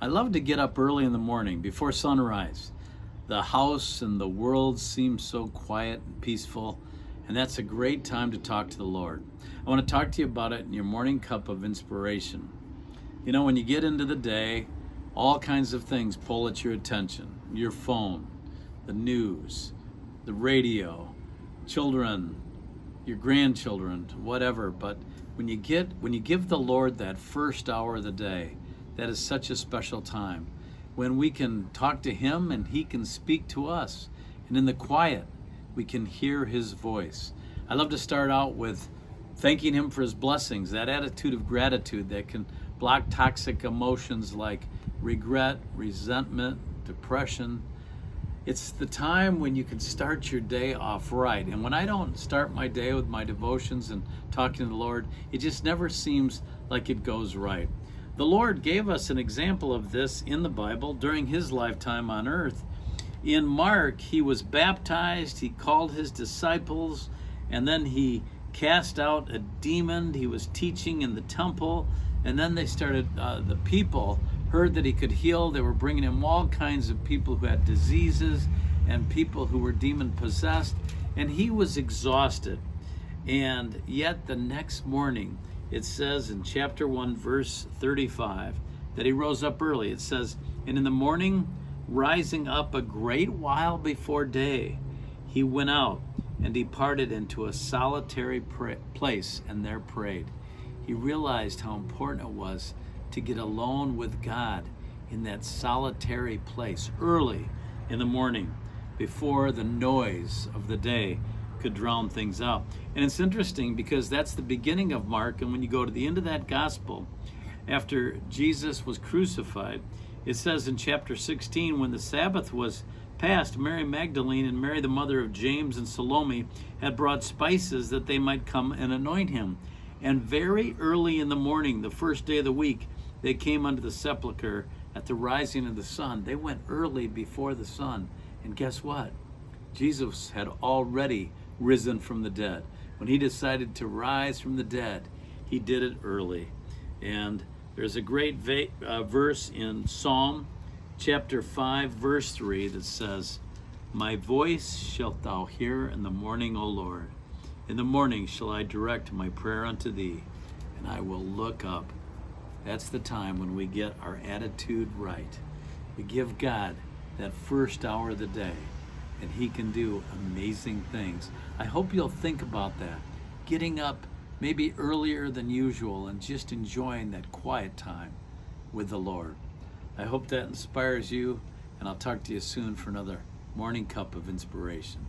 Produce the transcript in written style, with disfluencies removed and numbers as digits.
I love to get up early in the morning before sunrise. The house and the world seem so quiet and peaceful, and that's a great time to talk to the Lord. I want to talk to you about it in your morning cup of inspiration. You know, when you get into the day, all kinds of things pull at your attention. Your phone, the news, the radio, children, your grandchildren, whatever. But when you give the Lord that first hour of the day, that is such a special time when we can talk to Him and He can speak to us. And in the quiet, we can hear His voice. I love to start out with thanking Him for His blessings, that attitude of gratitude that can block toxic emotions like regret, resentment, depression. It's the time when you can start your day off right. And when I don't start my day with my devotions and talking to the Lord, it just never seems like it goes right. The Lord gave us an example of this in the Bible during His lifetime on earth. In Mark, He was baptized, He called His disciples, and then He cast out a demon. He was teaching in the temple, and then they started, the people heard that He could heal. They were bringing Him all kinds of people who had diseases and people who were demon possessed, and He was exhausted. And yet the next morning, it says in chapter 1, verse 35, that He rose up early. It says, and in the morning, rising up a great while before day, He went out and departed into a solitary place and there prayed. He realized how important it was to get alone with God in that solitary place early in the morning before the noise of the day could drown things out. And it's interesting because that's the beginning of Mark, and when you go to the end of that gospel, after Jesus was crucified, it says in chapter 16, when the Sabbath was past, Mary Magdalene and Mary the mother of James and Salome had brought spices that they might come and anoint Him. And very early in the morning, the first day of the week, they came unto the sepulchre at the rising of the sun. They went early before the sun. And guess what? Jesus had already risen from the dead. When He decided to rise from the dead, He did it early. And there's a great verse in Psalm chapter 5, verse 3 that says, my voice shalt thou hear in the morning, O Lord. In the morning shall I direct my prayer unto Thee, and I will look up. That's the time when we get our attitude right. We give God that first hour of the day, and He can do amazing things. I hope you'll think about that. Getting up maybe earlier than usual and just enjoying that quiet time with the Lord. I hope that inspires you, and I'll talk to you soon for another morning cup of inspiration.